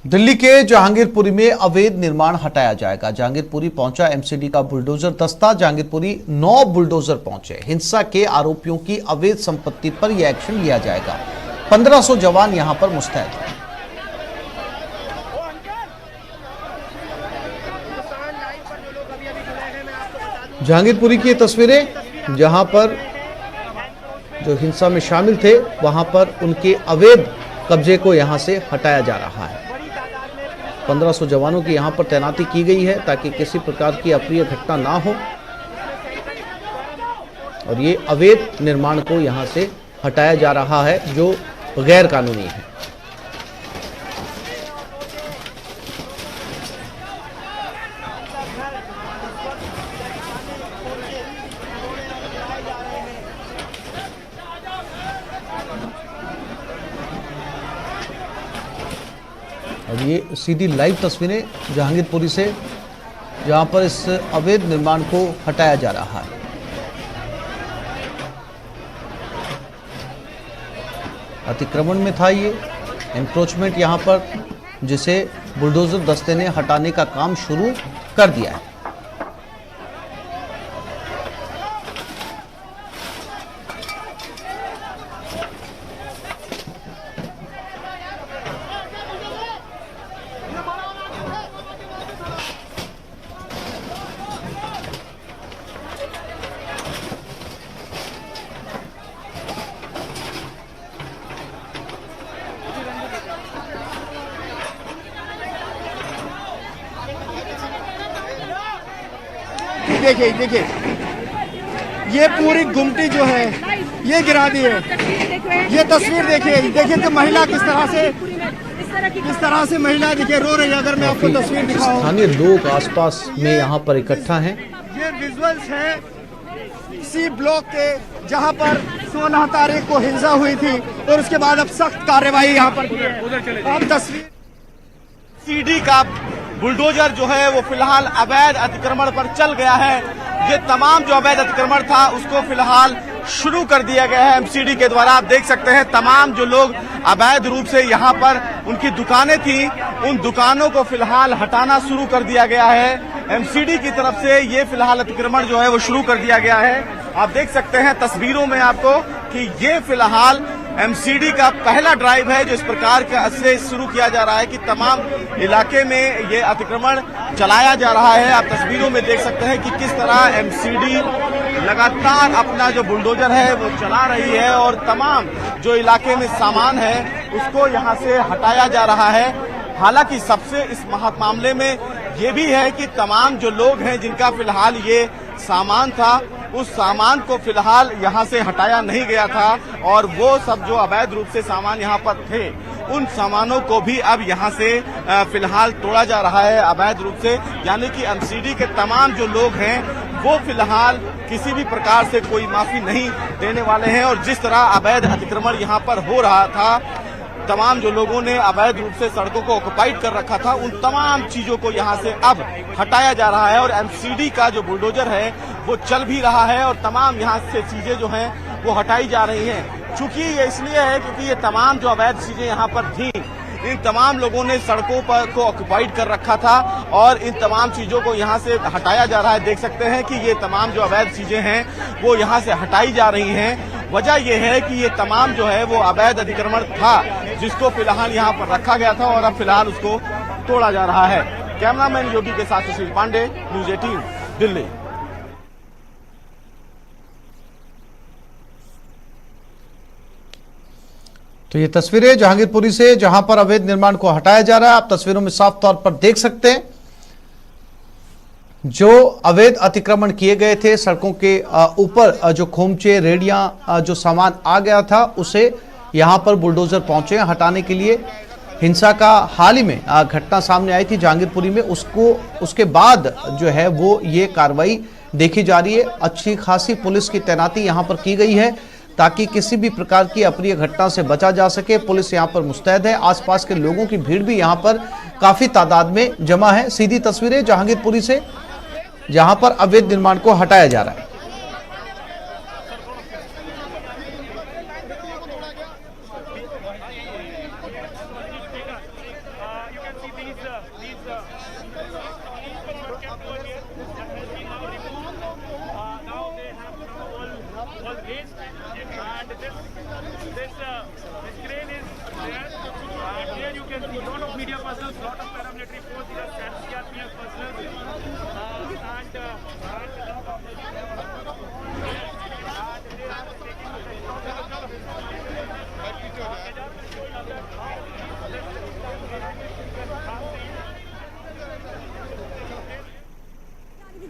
दिल्ली के जहांगीरपुरी में अवैध निर्माण हटाया जाएगा। जहांगीरपुरी पहुंचा एमसीडी का बुलडोजर दस्ता। जहांगीरपुरी 9 बुलडोजर पहुंचे। हिंसा के आरोपियों की अवैध संपत्ति पर यह एक्शन लिया जाएगा। 1500 जवान यहां पर मुस्तैद हैं। जहांगीरपुरी की तस्वीरें, जहां पर जो हिंसा में शामिल थे वहां पर उनके अवैध कब्जे को यहां से हटाया जा रहा है। 1500 जवानों की यहां पर तैनाती की गई है ताकि किसी प्रकार की अप्रिय घटना ना हो और ये अवैध निर्माण को यहां से हटाया जा रहा है जो गैर कानूनी है। और ये सीधी लाइव तस्वीरें जहांगीरपुरी से, जहां पर इस अवैध निर्माण को हटाया जा रहा है। अतिक्रमण में था ये एनक्रोचमेंट यहां पर, जिसे बुलडोजर दस्ते ने हटाने का काम शुरू कर दिया है। देखिए देखिए, ये पूरी गुमटी जो है ये गिरा दी है। ये तस्वीर देखिए, देखिए कि महिला किस तरह से महिला देखिए रो रही है। अगर मैं आपको तस्वीर दिखाऊं, स्थानीय लोग आसपास में यहाँ पर इकट्ठा हैं। ये विजुअल्स है सी ब्लॉक के, जहां पर 16 तारीख को हिंसा हुई थी और उसके बाद अब सख्त कार्यवाही यहाँ पर की है। अब तस्वीर सीडी का बुलडोजर जो है वो फिलहाल अवैध अतिक्रमण पर चल गया है। ये तमाम जो अवैध अतिक्रमण था उसको फिलहाल शुरू कर दिया गया है एमसीडी के द्वारा। आप देख सकते हैं तमाम जो लोग अवैध रूप से यहाँ पर उनकी दुकानें थी, उन दुकानों को फिलहाल हटाना शुरू कर दिया गया है। एमसीडी की तरफ से ये फिलहाल अतिक्रमण जो है वो शुरू कर दिया गया है। आप देख सकते हैं तस्वीरों में आपको कि ये फिलहाल एमसीडी का पहला ड्राइव है जो इस प्रकार से शुरू किया जा रहा है कि तमाम इलाके में ये अतिक्रमण चलाया जा रहा है। आप तस्वीरों में देख सकते हैं कि किस तरह एमसीडी लगातार अपना जो बुलडोजर है वो चला रही है और तमाम जो इलाके में सामान है उसको यहाँ से हटाया जा रहा है। हालांकि सबसे इस मामले में ये भी है कि तमाम जो लोग हैं जिनका फिलहाल ये सामान था उस सामान को फिलहाल यहाँ से हटाया नहीं गया था और वो सब जो अवैध रूप से सामान यहाँ पर थे उन सामानों को भी अब यहाँ से फिलहाल तोड़ा जा रहा है अवैध रूप से। यानी कि एमसीडी के तमाम जो लोग हैं वो फिलहाल किसी भी प्रकार से कोई माफी नहीं देने वाले हैं और जिस तरह अवैध अतिक्रमण यहाँ पर हो रहा था, तमाम जो लोगों ने अवैध रूप से सड़कों को ऑक्युपाइड कर रखा था, उन तमाम चीजों को यहाँ से अब हटाया जा रहा है और एमसीडी का जो बुलडोजर है वो चल भी रहा है और तमाम यहाँ से चीजें जो हैं वो हटाई जा रही हैं। चूंकि ये इसलिए है क्योंकि ये तमाम जो अवैध चीजें यहाँ पर थी, इन तमाम लोगों ने सड़कों पर को ऑक्युपाइड कर रखा था और इन तमाम चीजों को यहाँ से हटाया जा रहा है। देख सकते हैं कि ये तमाम जो अवैध चीजें हैं वो यहाँ से हटाई जा रही हैं। वजह यह है कि ये तमाम जो है वो अवैध अतिक्रमण था जिसको फिलहाल यहाँ पर रखा गया था और अब फिलहाल उसको तोड़ा जा रहा है। कैमरामैन योगी के साथ सुशील पांडे, न्यूज 18 दिल्ली। तो ये तस्वीरें जहांगीरपुरी से, जहां पर अवैध निर्माण को हटाया जा रहा है। आप तस्वीरों में साफ तौर पर देख सकते हैं जो अवैध अतिक्रमण किए गए थे, सड़कों के ऊपर जो खोमचे, रेडियां, जो सामान आ गया था उसे यहां पर बुलडोजर पहुंचे हटाने के लिए। हिंसा का हाल ही में घटना सामने आई थी जहांगीरपुरी में, उसके बाद जो है वो ये कार्रवाई देखी जा रही है। अच्छी खासी पुलिस की तैनाती यहां पर की गई है ताकि किसी भी प्रकार की अप्रिय घटना से बचा जा सके। पुलिस यहां पर मुस्तैद है। आसपास के लोगों की भीड़ भी यहां पर काफी तादाद में जमा है। सीधी तस्वीरें जहांगीरपुरी से, जहां पर अवैध निर्माण को हटाया जा रहा है।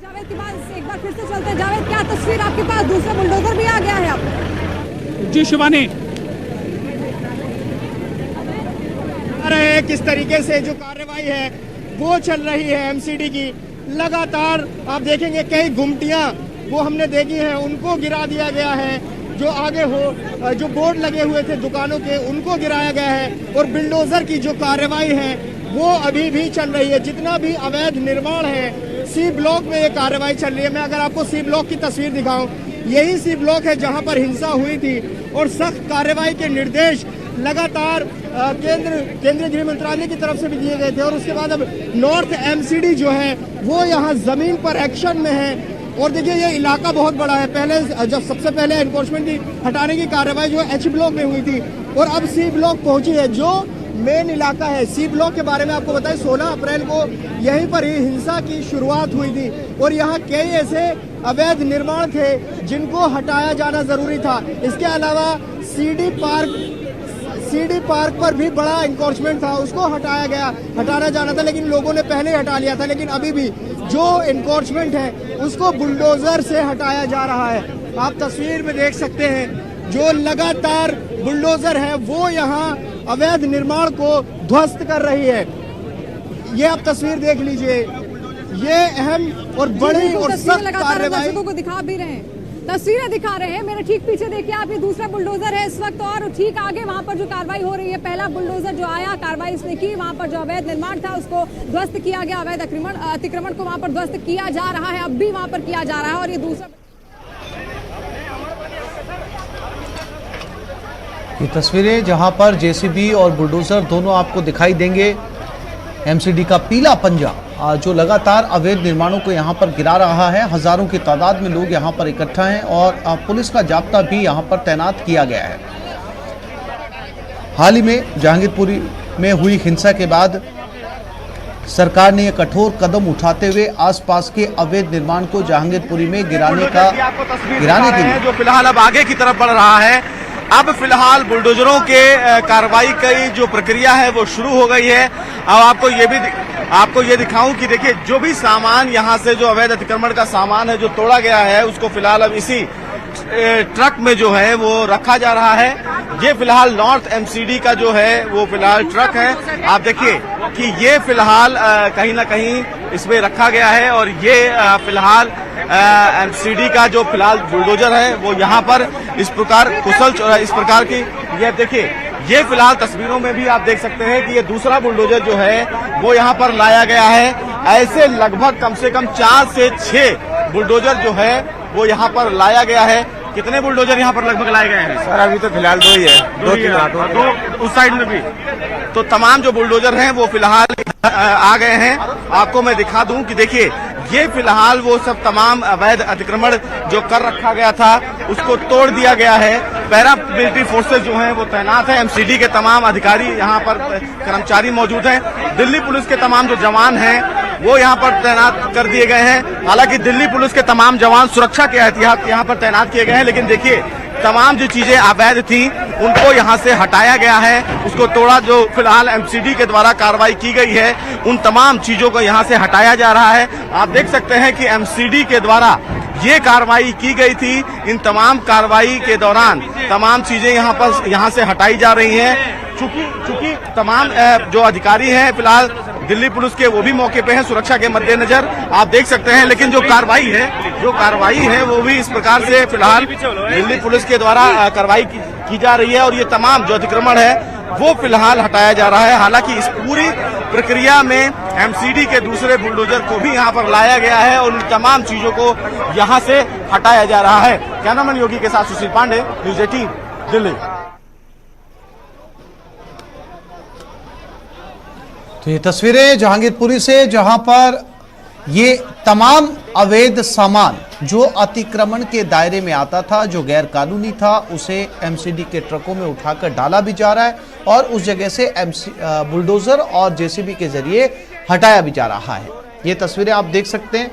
जावेद के पास एक बार फिर से चलते हैं। जावेद, क्या तस्वीर आपके पास? दूसरा बुलडोजर भी आ गया है आप? जी शिवानी, किस तरीके से जो कार्रवाई है वो चल रही है एमसीडी की। लगातार आप देखेंगे कई गुमटियां वो हमने देखी हैं, उनको गिरा दिया गया है। जो आगे जो बोर्ड लगे हुए थे दुकानों के, उनको गिराया गया है। और बिल्डोजर की जो कार्रवाई है वो अभी भी चल रही है। जितना भी अवैध निर्माण है सी ब्लॉक में ये कार्रवाई चल रही है। मैं अगर आपको सी ब्लॉक की तस्वीर दिखाऊं, यही सी ब्लॉक है जहां पर हिंसा हुई थी और सख्त कार्रवाई के निर्देश लगातार केंद्रीय गृह मंत्रालय की तरफ से भी दिए गए थे। और उसके बाद अब नॉर्थ एमसीडी जो है वो यहाँ जमीन पर एक्शन में है। और देखिए ये इलाका बहुत बड़ा है। पहले जब सबसे पहले एनफोर्समेंट की हटाने की कार्रवाई जो एच ब्लॉक में हुई थी और अब सी ब्लॉक पहुंची है जो मेन इलाका है। सी ब्लॉक के बारे में आपको बताएं, 16 अप्रैल को यहीं पर ही हिंसा की शुरुआत हुई थी और यहाँ कई ऐसे अवैध निर्माण थे जिनको हटाया जाना जरूरी था। इसके अलावा सीडी पार्क पर भी बड़ा इंक्रोचमेंट था, उसको हटाना जाना था, लेकिन लोगों ने पहले ही हटा लिया था। लेकिन अभी भी जो इंक्रोचमेंट है उसको बुलडोजर से हटाया जा रहा है। आप तस्वीर में देख सकते हैं जो लगातार बुलडोजर है वो यहाँ अवैध निर्माण को ध्वस्त कर रही है। ये आप तस्वीर देख लीजिए, ये अहम और बड़ी और सख्त कार्रवाई को दिखा भी रहे हैं, तस्वीरें दिखा रहे हैं। मेरे ठीक पीछे देखिए आप, ये दूसरा बुलडोजर है इस वक्त और ठीक आगे वहां पर जो कार्रवाई हो रही है। पहला बुलडोजर जो आया, कार्रवाई इसने की, वहां पर जो अवैध निर्माण था उसको ध्वस्त किया गया, अवैध अतिक्रमण को वहां पर ध्वस्त किया जा रहा है, अब भी वहां पर किया जा रहा है। और ये दूसरा ये तस्वीरें जहां पर जेसीबी और बुलडोजर दोनों आपको दिखाई देंगे। एमसीडी का पीला पंजा जो लगातार अवैध निर्माणों को यहां पर गिरा रहा है। हजारों की तादाद में लोग यहां पर इकट्ठा हैं और पुलिस का जाब्ता भी यहां पर तैनात किया गया है। हाल ही में जहांगीरपुरी में हुई हिंसा के बाद सरकार ने एक कठोर कदम उठाते हुए आसपास के अवैध निर्माण को जहांगीरपुरी में गिराने के लिए जो फिलहाल अब आगे की तरफ बढ़ रहा है। अब फिलहाल बुलडोजरों के कार्रवाई की जो प्रक्रिया है वो शुरू हो गई है। अब आपको ये दिखाऊं कि देखिए जो भी सामान यहाँ से जो अवैध अतिक्रमण का सामान है जो तोड़ा गया है उसको फिलहाल अब इसी ट्रक में जो है वो रखा जा रहा है। ये फिलहाल नॉर्थ एमसीडी का जो है वो फिलहाल ट्रक है। आप देखिए कि ये फिलहाल कहीं ना कहीं इसमें रखा गया है और ये फिलहाल एमसीडी का जो फिलहाल बुलडोजर है वो यहाँ पर इस प्रकार की ये देखिए, ये फिलहाल तस्वीरों में भी आप देख सकते हैं कि ये दूसरा बुलडोजर जो है वो यहाँ पर लाया गया है। ऐसे लगभग कम से कम 4 से 6 बुलडोजर जो है वो यहाँ पर लाया गया है। कितने बुलडोजर यहाँ पर लगभग लाए गए हैं? सर अभी तो फिलहाल 2 ही है, दो उस साइड में भी। तो तमाम जो बुलडोजर हैं वो फिलहाल आ गए हैं। आपको मैं दिखा दूं कि देखिए ये फिलहाल वो सब तमाम अवैध अतिक्रमण जो कर रखा गया था उसको तोड़ दिया गया है। पैरा मिलिट्री फोर्सेज जो हैं वो तैनात है। एमसीडी के तमाम अधिकारी यहाँ पर कर्मचारी मौजूद हैं। दिल्ली पुलिस के तमाम जो जवान हैं वो यहाँ पर तैनात कर दिए गए हैं। हालांकि दिल्ली पुलिस के तमाम जवान सुरक्षा के एहतियात यहाँ पर तैनात किए गए हैं, लेकिन देखिए तमाम जो चीजें अवैध थी उनको यहाँ से हटाया गया है, उसको तोड़ा। जो फिलहाल एमसीडी के द्वारा कार्रवाई की गई है उन तमाम चीजों को यहाँ से हटाया जा रहा है। आप देख सकते हैं कि एमसीडी के द्वारा ये कार्रवाई की गई थी। इन तमाम कार्रवाई के दौरान तमाम चीजें यहाँ से हटाई जा रही हैं। चूंकि तमाम जो अधिकारी हैं फिलहाल दिल्ली पुलिस के वो भी मौके पे हैं सुरक्षा के मद्देनजर, आप देख सकते हैं। लेकिन जो कार्रवाई है वो भी इस प्रकार से फिलहाल दिल्ली पुलिस के द्वारा कार्रवाई की जा रही है और ये तमाम जो अतिक्रमण है वो फिलहाल हटाया जा रहा है। हालांकि इस पूरी प्रक्रिया में एमसीडी के दूसरे बुलडोजर को भी यहाँ पर लाया गया है और उन तमाम चीजों को यहाँ से हटाया जा रहा है। कैमरामैन योगी के साथ सुशील पांडे, न्यूज़ 18 दिल्ली। तो ये तस्वीरें जहांगीरपुरी से, जहां पर ये तमाम अवैध सामान जो अतिक्रमण के दायरे में आता था, जो गैर कानूनी था, उसे एमसीडी के ट्रकों में उठाकर डाला भी जा रहा है और उस जगह से बुलडोजर और जेसीबी के जरिए हटाया भी जा रहा है। ये तस्वीरें आप देख सकते हैं।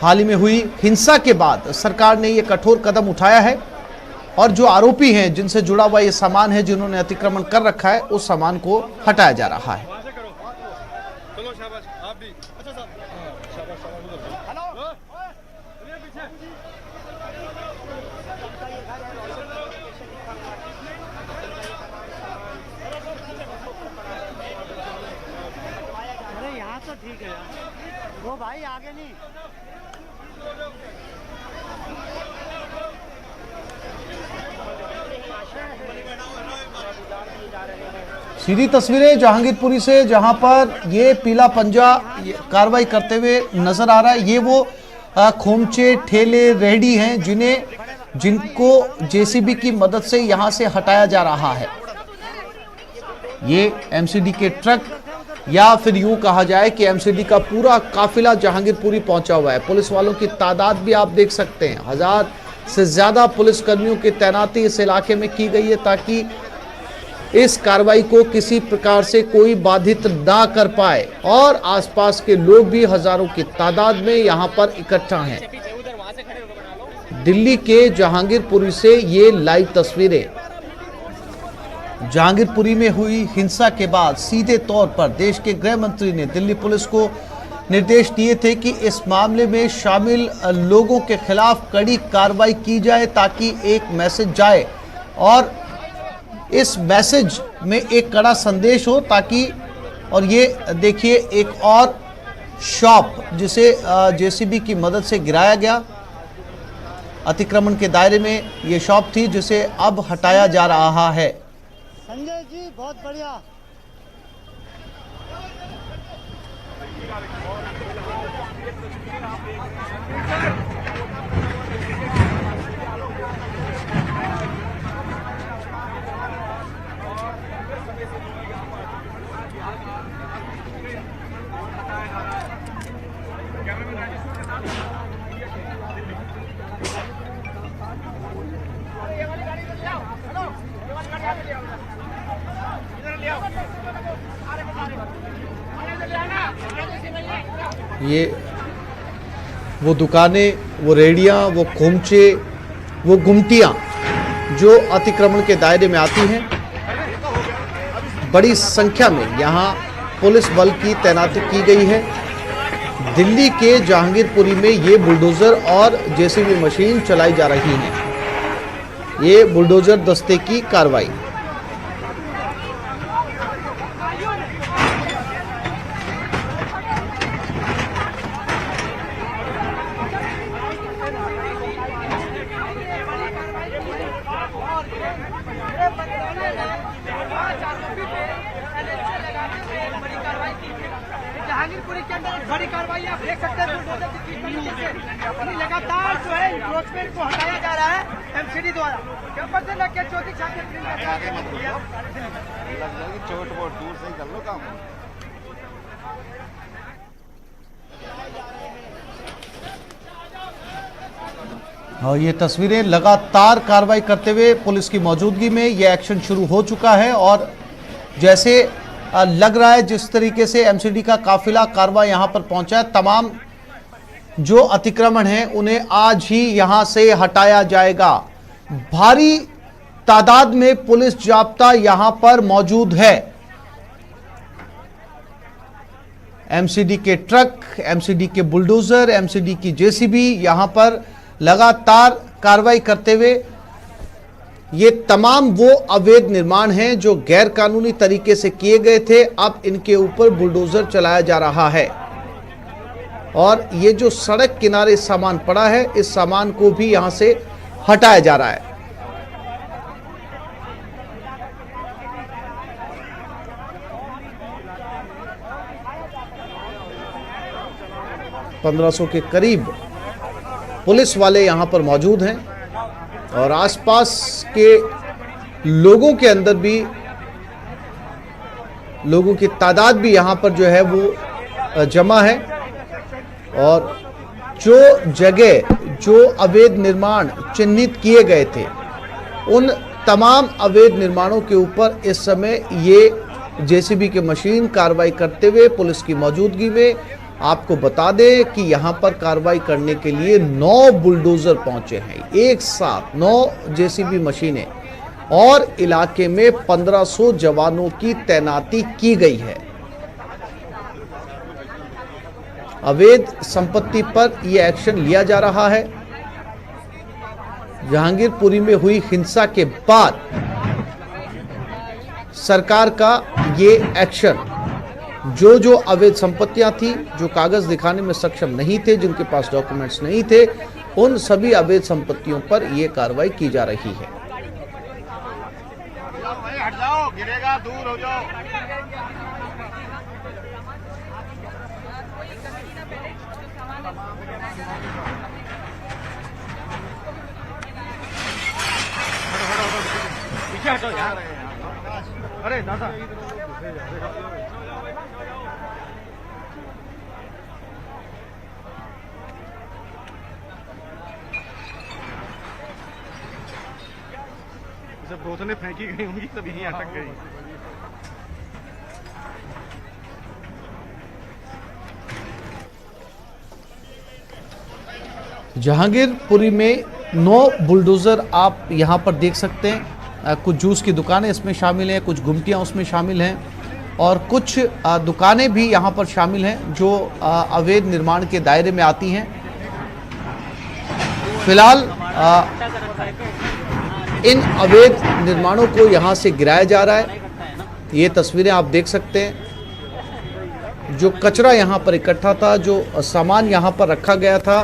हाल ही में हुई हिंसा के बाद सरकार ने ये कठोर कदम उठाया है और जो आरोपी हैं, जिनसे जुड़ा हुआ ये सामान है, जिन्होंने अतिक्रमण कर रखा है, उस सामान को हटाया जा रहा है। अरे यहाँ तो ठीक है, वो भाई आगे नहीं। सीधी तस्वीरें जहांगीरपुरी से, जहां पर ये पीला पंजा कार्रवाई करते हुए नजर आ रहा है। ये वो खोमचे, ठेले, रेहड़ी हैं जिनको जेसीबी की मदद से यहां से हटाया जा रहा है। ये एमसीडी के ट्रक, या फिर यूं कहा जाए कि एमसीडी का पूरा काफिला जहांगीरपुरी पहुंचा हुआ है। पुलिस वालों की तादाद भी आप देख सकते हैं, 1000 से ज्यादा पुलिस कर्मियों की तैनाती इस इलाके में की गई है ताकि इस कार्रवाई को किसी प्रकार से कोई बाधित ना कर पाए। और आसपास के लोग भी हजारों की तादाद में यहां पर इकट्ठा हैं। दिल्ली के जहांगीरपुरी से ये लाइव तस्वीरें। जहांगीरपुरी में हुई हिंसा के बाद सीधे तौर पर देश के गृह मंत्री ने दिल्ली पुलिस को निर्देश दिए थे कि इस मामले में शामिल लोगों के खिलाफ कड़ी कार्रवाई की जाए ताकि एक मैसेज जाए और इस मैसेज में एक कड़ा संदेश हो ताकि। और ये देखिए एक और शॉप जिसे जेसीबी की मदद से गिराया गया, अतिक्रमण के दायरे में ये शॉप थी जिसे अब हटाया जा रहा है। संजय जी बहुत बढ़िया। ये वो दुकानें, वो रेहड़ियाँ, वो खोमचे, वो गुमटियाँ जो अतिक्रमण के दायरे में आती हैं। बड़ी संख्या में यहाँ पुलिस बल की तैनाती की गई है। दिल्ली के जहांगीरपुरी में ये बुलडोजर और जेसीबी मशीन चलाई जा रही है। ये बुलडोजर दस्ते की कार्रवाई। जहांगीरपुरी के अंदर बड़ी कार्रवाई आप देख सकते हैं। बुलडोजर की तरीके से लगातार जो है इंक्रोचमेंट को हटाया जा रहा है एमसीडी द्वारा। ज्योति चोट बहुत दूर से ही कर लो काम। और ये तस्वीरें लगातार कार्रवाई करते हुए पुलिस की मौजूदगी में ये एक्शन शुरू हो चुका है। और जैसे लग रहा है जिस तरीके से एमसीडी का काफिला कार्रवाई यहां पर पहुंचा है, तमाम जो अतिक्रमण हैं उन्हें आज ही यहां से हटाया जाएगा। भारी तादाद में पुलिस जाब्ता यहां पर मौजूद है। एमसीडी के ट्रक, एमसीडी के बुलडोजर, एमसीडी की जेसीबी यहां पर लगातार कार्रवाई करते हुए ये तमाम वो अवैध निर्माण हैं जो गैर कानूनी तरीके से किए गए थे, अब इनके ऊपर बुलडोजर चलाया जा रहा है। और ये जो सड़क किनारे सामान पड़ा है, इस सामान को भी यहां से हटाया जा रहा है। $1500 के करीब पुलिस वाले यहां पर मौजूद हैं और आसपास के लोगों के अंदर भी लोगों की तादाद भी यहाँ पर जो है वो जमा है। और जो जगह जो अवैध निर्माण चिन्हित किए गए थे, उन तमाम अवैध निर्माणों के ऊपर इस समय ये जेसीबी की मशीन कार्रवाई करते हुए पुलिस की मौजूदगी में, आपको बता दें कि यहाँ पर कार्रवाई करने के लिए 9 बुलडोजर पहुंचे हैं, एक साथ 9 जेसीबी मशीनें, और इलाके में 1500 जवानों की तैनाती की गई है। अवैध संपत्ति पर यह एक्शन लिया जा रहा है। जहांगीरपुरी में हुई हिंसा के बाद सरकार का ये एक्शन, जो अवैध संपत्तियां थी, जो कागज दिखाने में सक्षम नहीं थे, जिनके पास डॉक्यूमेंट्स नहीं थे, उन सभी अवैध संपत्तियों पर यह कार्रवाई की जा रही है। हट जाओ, गिरेगा, दूर हो जाओ। पीछे हटो यार। अरे दादा, जब बोतलें फेंकी गई होंगी तब यहीं अटक गई। जहांगीरपुरी में 9 बुलडोजर आप यहां पर देख सकते हैं। कुछ जूस की दुकानें इसमें शामिल हैं, कुछ गुमटियां उसमें शामिल हैं, और कुछ दुकानें भी यहां पर शामिल हैं जो अवैध निर्माण के दायरे में आती हैं। फिलहाल इन अवैध निर्माणों को यहां से गिराया जा रहा है। ये तस्वीरें आप देख सकते हैं। जो कचरा यहां पर इकट्ठा था, जो सामान यहां पर रखा गया था,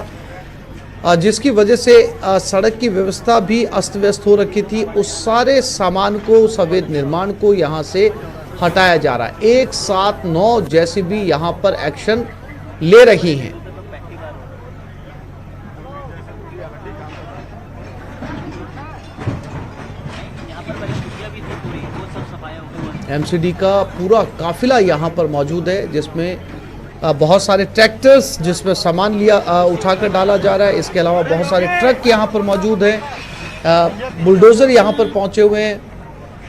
जिसकी वजह से सड़क की व्यवस्था भी अस्त व्यस्त हो रखी थी, उस सारे सामान को, उस अवैध निर्माण को यहाँ से हटाया जा रहा है। एक साथ 9 जेसीबी यहाँ पर एक्शन ले रही हैं। एमसीडी का पूरा काफिला यहाँ पर मौजूद है, जिसमें बहुत सारे ट्रैक्टर्स जिसमें सामान उठाकर डाला जा रहा है। इसके अलावा बहुत सारे ट्रक यहाँ पर मौजूद हैं, बुलडोज़र यहाँ पर पहुँचे हुए हैं,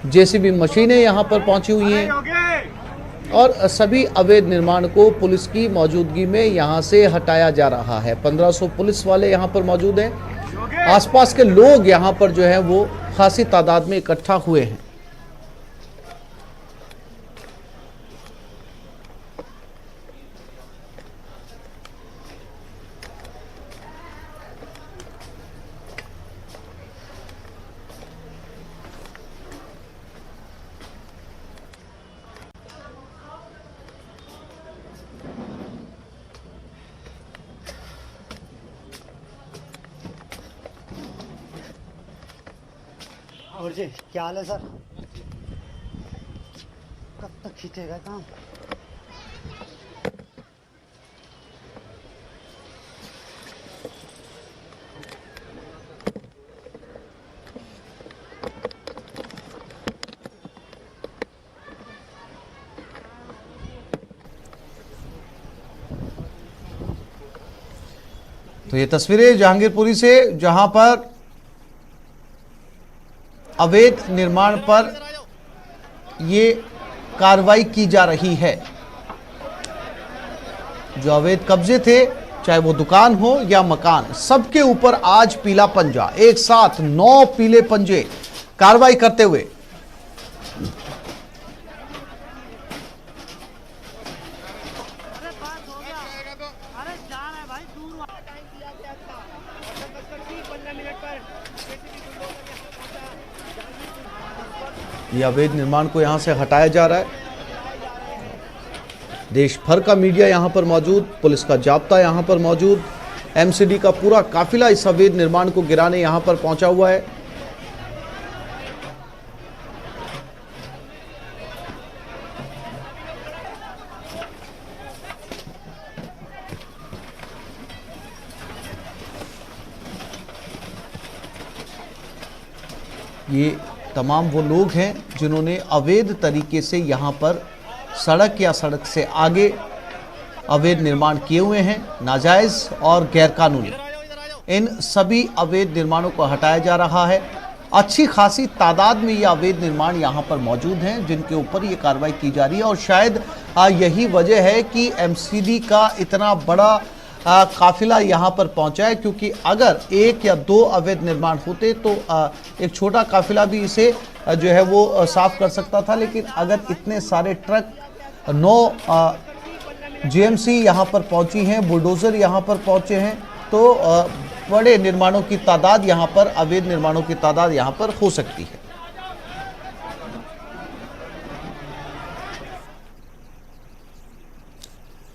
जेसीबी मशीनें यहाँ पर पहुँची हुई हैं, और सभी अवैध निर्माण को पुलिस की मौजूदगी में यहाँ से हटाया जा रहा है। 1500 पुलिस वाले यहाँ पर मौजूद हैं। आसपास के लोग यहाँ पर जो है वो खासी तादाद में इकट्ठा हुए हैं। और जी क्या हाल है सर? कब तक खींचेगा काम? तो ये तस्वीरें जहांगीरपुरी से, जहां पर अवैध निर्माण पर ये कार्रवाई की जा रही है। जो अवैध कब्जे थे, चाहे वो दुकान हो या मकान, सबके ऊपर आज पीला पंजा, एक साथ 9 पीले पंजे कार्रवाई करते हुए। ये अवैध निर्माण को यहां से हटाया जा रहा है। देश भर का मीडिया यहां पर मौजूद, पुलिस का जाब्ता यहां पर मौजूद, एमसीडी का पूरा काफिला इस अवैध निर्माण को गिराने यहां पर पहुंचा हुआ है। ये तमाम वो लोग हैं जिन्होंने अवैध तरीके से यहाँ पर सड़क या सड़क से आगे अवैध निर्माण किए हुए हैं, नाजायज और गैरकानूनी, इन सभी अवैध निर्माणों को हटाया जा रहा है। अच्छी खासी तादाद में ये अवैध निर्माण यहाँ पर मौजूद हैं जिनके ऊपर ये कार्रवाई की जा रही है और शायद यही वजह है कि एमसीडी का इतना बड़ा काफिला यहाँ पर पहुँचा है, क्योंकि अगर एक या दो अवैध निर्माण होते तो एक छोटा काफिला भी इसे जो है वो साफ कर सकता था, लेकिन अगर इतने सारे ट्रक 9 जीएमसी यहाँ पर पहुँची हैं, बुलडोज़र यहाँ पर पहुँचे हैं, तो बड़े निर्माणों की तादाद यहाँ पर, अवैध निर्माणों की तादाद यहाँ पर हो सकती है।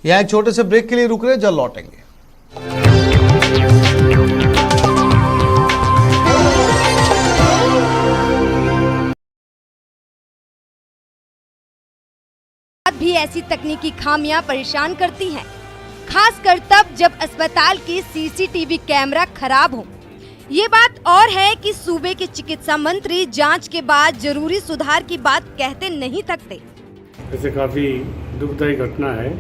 यहाँ एक छोटे से ब्रेक के लिए रुक रहे, जल्द लौटेंगे। भी ऐसी तकनीकी खामियां परेशान करती हैं, खासकर तब जब अस्पताल के सीसीटीवी कैमरा खराब हो। ये बात और है कि सूबे के चिकित्सा मंत्री जांच के बाद जरूरी सुधार की बात कहते नहीं थकते। ऐसे काफ़ी दुखदायी घटना है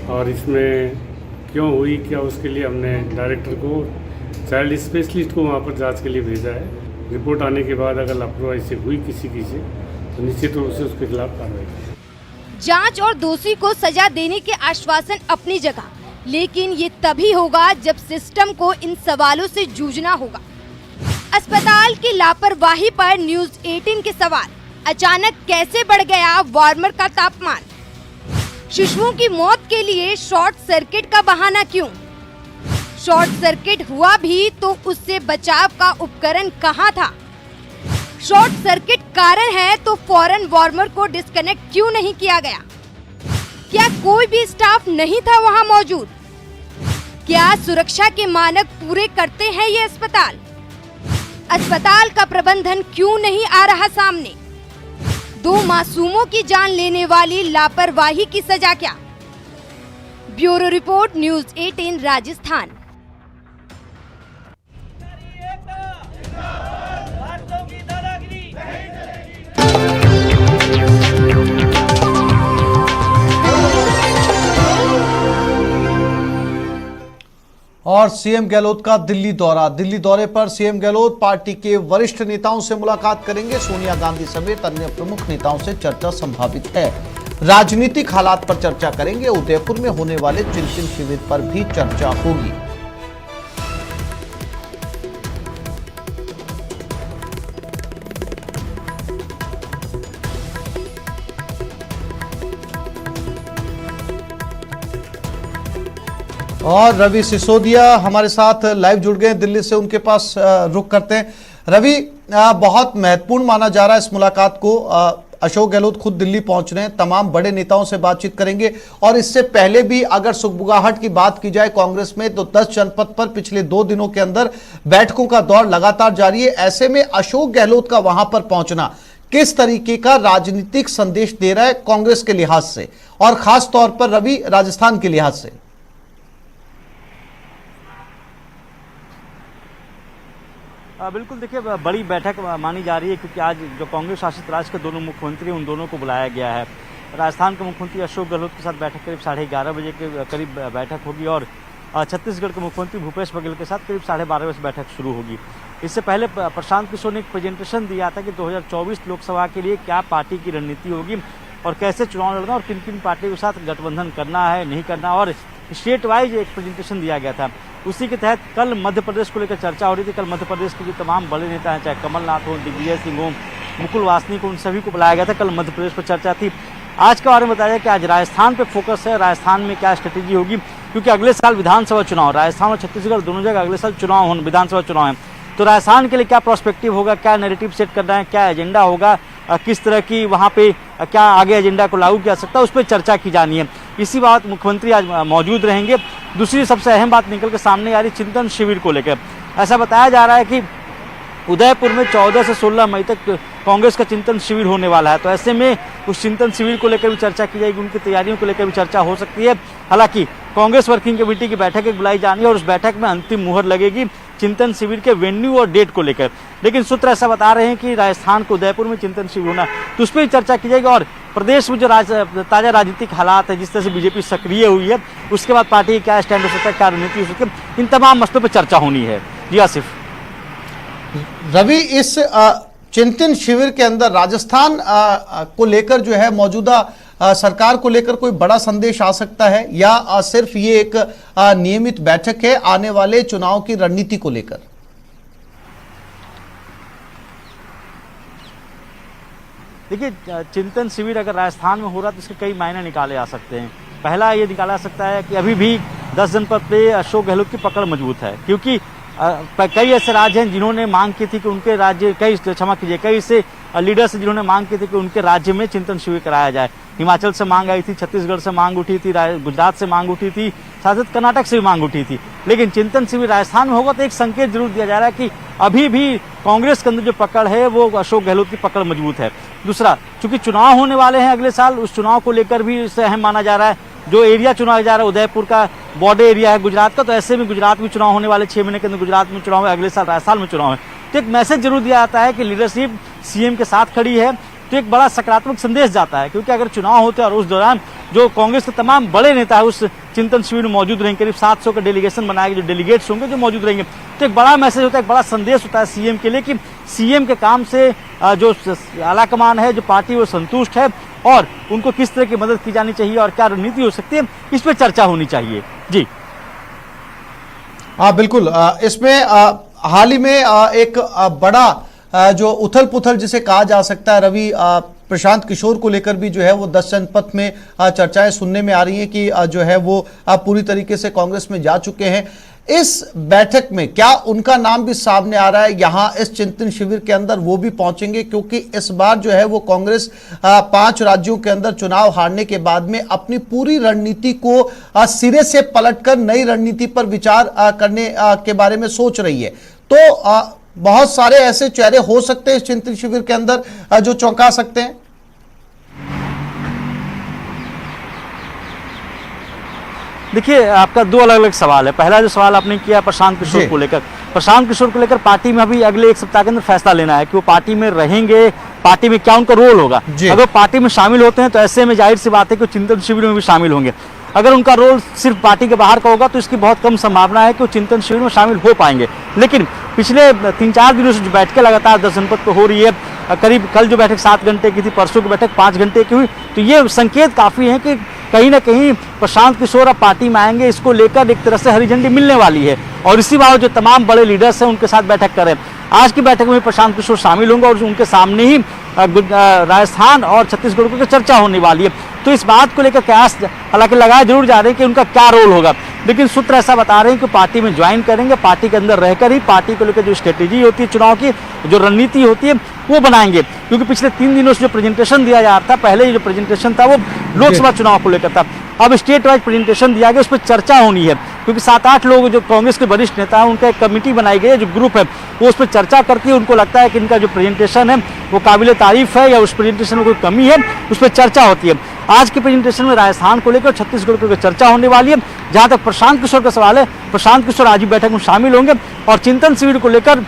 और इसमें क्यों हुई क्या, उसके लिए हमने डायरेक्टर को, चाइल्ड स्पेशलिस्ट को वहाँ पर जांच के लिए भेजा है। रिपोर्ट आने के बाद अगर लापरवाही से हुई किसी से तो निश्चित रूप से उसके खिलाफ कार्रवाई की। जांच और दोषी को सजा देने के आश्वासन अपनी जगह, लेकिन ये तभी होगा जब सिस्टम को इन सवालों से जूझना होगा। अस्पताल की लापरवाही पर न्यूज़ 18 के सवाल, अचानक कैसे बढ़ गया वार्मर का तापमान? शिशुओं की मौत के लिए शॉर्ट सर्किट का बहाना क्यों? शॉर्ट सर्किट हुआ भी तो उससे बचाव का उपकरण कहाँ था? शॉर्ट सर्किट कारण है तो फौरन वार्मर को डिस्कनेक्ट क्यों नहीं किया गया? क्या कोई भी स्टाफ नहीं था वहां मौजूद? क्या सुरक्षा के मानक पूरे करते हैं ये अस्पताल? अस्पताल का प्रबंधन क्यों नहीं आ रहा सामने? 2 मासूमों की जान लेने वाली लापरवाही की सजा क्या? Bureau report, news 18 Rajasthan. और सीएम गहलोत का दिल्ली दौरा। दिल्ली दौरे पर सीएम गहलोत पार्टी के वरिष्ठ नेताओं से मुलाकात करेंगे। सोनिया गांधी समेत अन्य प्रमुख नेताओं से चर्चा संभावित है। राजनीतिक हालात पर चर्चा करेंगे। उदयपुर में होने वाले चिंतन शिविर पर भी चर्चा होगी। और रवि सिसोदिया हमारे साथ लाइव जुड़ गए दिल्ली से, उनके पास रुख करते हैं। रवि, बहुत महत्वपूर्ण माना जा रहा है इस मुलाकात को। अशोक गहलोत खुद दिल्ली पहुंच रहे हैं, तमाम बड़े नेताओं से बातचीत करेंगे और इससे पहले भी अगर सुगबुगाहट की बात की जाए कांग्रेस में तो 10 जनपद पर पिछले 2 दिनों के अंदर बैठकों का दौर लगातार जारी है। ऐसे में अशोक गहलोत का वहां पर पहुंचना किस तरीके का राजनीतिक संदेश दे रहा है कांग्रेस के लिहाज से और खास तौर पर रवि राजस्थान के लिहाज से? बिल्कुल, देखिए बड़ी बैठक मानी जा रही है क्योंकि आज जो कांग्रेस शासित राज्य के दोनों मुख्यमंत्री उन दोनों को बुलाया गया है। राजस्थान के मुख्यमंत्री अशोक गहलोत के साथ बैठक करीब 11:30 बजे के करीब बैठक होगी और छत्तीसगढ़ के मुख्यमंत्री भूपेश बघेल के साथ करीब 12:30 बजे बैठक शुरू होगी। इससे पहले प्रशांत किशोर ने एक प्रेजेंटेशन दिया था कि 2024 लोकसभा के लिए क्या पार्टी की रणनीति होगी और कैसे चुनाव लड़ना और किन किन पार्टियों के साथ गठबंधन करना है, नहीं करना, और स्टेट वाइज एक प्रेजेंटेशन दिया गया था। उसी के तहत कल मध्य प्रदेश को लेकर चर्चा हो रही थी। कल मध्य प्रदेश के जो तमाम बड़े नेता हैं, चाहे कमलनाथ हो, दिग्विजय सिंह हो, मुकुल वासनिक हो, उन सभी को बुलाया गया था। कल मध्य प्रदेश पर चर्चा थी। आज के बारे में बताया कि आज राजस्थान पे फोकस है, राजस्थान में क्या स्ट्रेटेजी होगी, क्योंकि अगले साल विधानसभा चुनाव, राजस्थान और छत्तीसगढ़ दोनों जगह अगले साल चुनाव होने, विधानसभा चुनाव है। तो राजस्थान के लिए क्या प्रोस्पेक्टिव होगा, क्या नैरेटिव सेट करना है, क्या एजेंडा होगा, किस तरह की वहाँ पे क्या आगे एजेंडा को लागू किया सकता है, उस पर चर्चा की जानी है। इसी बात मुख्यमंत्री आज मौजूद रहेंगे। दूसरी सबसे अहम बात निकल के सामने आ रही चिंतन शिविर को लेकर। ऐसा बताया जा रहा है कि उदयपुर में 14 से 16 मई तक कांग्रेस का चिंतन शिविर होने वाला है। तो ऐसे में उस चिंतन शिविर को लेकर भी चर्चा की जाएगी, उनकी तैयारियों को लेकर भी चर्चा हो सकती है। हालांकि कांग्रेस वर्किंग कमेटी की बैठक एक बुलाई जानी है और उस बैठक में अंतिम मुहर लगेगी चिंतन शिविर के वेन्यू और डेट को लेकर। लेकिन सूत्र ऐसा बता रहे हैं कि राजस्थान को उदयपुर में चिंतन शिविर होना, तो उस पर भी चर्चा की जाएगी। और प्रदेश में जो ताजा राजनीतिक हालात है, जिस तरह से बीजेपी सक्रिय हुई है, उसके बाद पार्टी की क्या स्टैंड हो सकता है, क्या रणनीति हो सकती है, इन तमाम मसलों पर चर्चा होनी है। जी आसिफ। रवि, इस चिंतन शिविर के अंदर राजस्थान को लेकर जो है मौजूदा सरकार को लेकर कोई बड़ा संदेश आ सकता है, या सिर्फ ये एक नियमित बैठक है आने वाले चुनाव की रणनीति को लेकर? देखिए, चिंतन शिविर अगर राजस्थान में हो रहा तो इसके कई मायने निकाले आ सकते हैं। पहला ये निकाला सकता है कि अभी भी 10 जनपद पे अशोक गहलोत की पकड़ मजबूत है, क्योंकि कई ऐसे राज्य हैं जिन्होंने मांग की थी कि उनके राज्य कई ऐसे लीडर्स हैं जिन्होंने मांग की थी कि उनके राज्य में चिंतन शिविर कराया जाए। हिमाचल से मांग आई थी, छत्तीसगढ़ से मांग उठी थी, गुजरात से मांग उठी थी, साथ ही कर्नाटक से भी मांग उठी थी। लेकिन चिंतन शिविर राजस्थान में होगा तो एक संकेत जरूर दिया जा रहा है कि अभी भी कांग्रेस के अंदर जो पकड़ है वो अशोक गहलोत की पकड़ मजबूत है। दूसरा, चूंकि चुनाव होने वाले हैं अगले साल, उस चुनाव को लेकर भी इसे अहम माना जा रहा है। जो एरिया चुना जा रहा है उदयपुर का बॉर्डर एरिया है गुजरात का, तो ऐसे में गुजरात में चुनाव होने वाले 6 महीने के अंदर गुजरात में चुनाव है, अगले साल राजस्थान में चुनाव है। तो एक मैसेज जरूर दिया जाता है कि लीडरशिप सीएम के साथ खड़ी है, तो एक बड़ा सकारात्मक संदेश जाता है। क्योंकि अगर चुनाव होते हैं और उस दौरान जो कांग्रेस के तमाम बड़े नेता है उस चिंतन शिविर में मौजूद रहेंगे, करीब 700 का डेलीगेशन बनाएंगे, जो डेलीगेट्स होंगे जो मौजूद रहेंगे, तो एक बड़ा मैसेज होता है, एक बड़ा संदेश होता है सीएम के लिए कि सीएम के काम से जो आलाकमान है, जो पार्टी वो संतुष्ट है और उनको किस तरह की मदद की जानी चाहिए और क्या रणनीति हो सकती है, इस पर चर्चा होनी चाहिए। जी हाँ बिल्कुल, इसमें हाल ही में एक बड़ा जो उथल पुथल जिसे कहा जा सकता है रवि, प्रशांत किशोर को लेकर भी जो है वो 10 जनपद में चर्चाएं सुनने में आ रही हैं कि जो है वो पूरी तरीके से कांग्रेस में जा चुके हैं। इस बैठक में क्या उनका नाम भी सामने आ रहा है, यहां इस चिंतन शिविर के अंदर वो भी पहुंचेंगे? क्योंकि इस बार जो है वो कांग्रेस 5 राज्यों के अंदर चुनाव हारने के बाद में अपनी पूरी रणनीति को सिरे से पलटकर नई रणनीति पर विचार करने के बारे में सोच रही है। तो बहुत सारे ऐसे चेहरे हो सकते हैं इस चिंतन शिविर के अंदर जो चौंका सकते हैं। देखिए, आपका 2 अलग अलग सवाल है। पहला जो सवाल आपने किया प्रशांत किशोर को लेकर, प्रशांत किशोर को लेकर पार्टी में अभी अगले 1 सप्ताह के अंदर फैसला लेना है कि वो पार्टी में रहेंगे, पार्टी में क्या उनका रोल होगा। अगर पार्टी में शामिल होते हैं तो ऐसे में जाहिर सी बात है कि चिंतन शिविर में भी शामिल होंगे। अगर उनका रोल सिर्फ पार्टी के बाहर का होगा तो इसकी बहुत कम संभावना है कि वो चिंतन शिविर में शामिल हो पाएंगे। लेकिन पिछले 3-4 दिनों से जो बैठकें लगातार 10 जनपद पर हो रही है, करीब कल जो बैठक 7 घंटे की थी, परसों की बैठक 5 घंटे की हुई, तो ये संकेत काफ़ी है कि कहीं ना कहीं प्रशांत किशोर अब पार्टी में आएंगे। इसको लेकर एक तरह से हरी झंडी मिलने वाली है और इसी बार जो तमाम बड़े लीडर्स हैं उनके साथ बैठक करें। आज की बैठक में प्रशांत किशोर शामिल होंगे और उनके सामने ही राजस्थान और छत्तीसगढ़ की चर्चा होने वाली है। तो इस बात को लेकर कयास हालांकि लगाए जरूर जा रहे हैं कि उनका क्या रोल होगा, लेकिन सूत्र ऐसा बता रहे हैं कि पार्टी में ज्वाइन करेंगे, पार्टी के अंदर रहकर ही पार्टी को लेकर जो स्ट्रेटेजी होती है चुनाव की, जो रणनीति होती है वो बनाएंगे। क्योंकि पिछले 3 दिनों से जो प्रेजेंटेशन दिया जा रहा था, पहले जो प्रेजेंटेशन था वो लोकसभा चुनाव को लेकर था, अब स्टेट वाइज प्रेजेंटेशन दिया गया, उस पर चर्चा होनी है। क्योंकि 7-8 लोग जो कांग्रेस के वरिष्ठ नेता हैं उनका एक कमेटी बनाई गई है, जो ग्रुप है वो उस पर चर्चा करती है। उनको लगता है कि इनका जो प्रेजेंटेशन है वो काबिल तारीफ है या उस प्रेजेंटेशन में कोई कमी है, उस पर चर्चा होती है। आज के प्रेजेंटेशन में राजस्थान को लेकर छत्तीसगढ़ को लेकर चर्चा होने वाली है। जहां तक प्रशांत किशोर का सवाल है, प्रशांत किशोर आज ही बैठक में शामिल होंगे और चिंतन शिविर को लेकर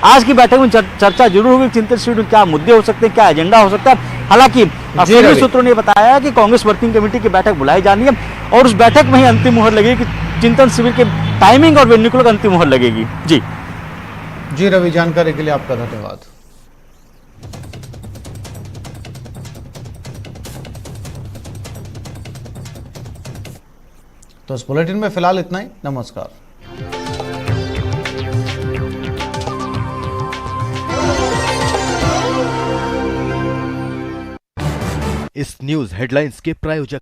आज की बैठक में चर्चा जरूर होगी। चिंतन शिविर में क्या मुद्दे हो सकते हैं, क्या एजेंडा हो सकता है। हालांकि कांग्रेस सूत्रों ने बताया कि कांग्रेस वर्किंग कमेटी की बैठक बुलाई जानी है और उस बैठक में ही अंतिम मुहर लगेगी कि चिंतन शिविर के टाइमिंग और वेन्यू को लेकर अंतिम मुहर लगेगी। जी रवि, जानकारी के लिए आपका धन्यवाद। तो इस बुलेटिन में फिलहाल इतना ही। नमस्कार। इस न्यूज हेडलाइंस के प्रायोजक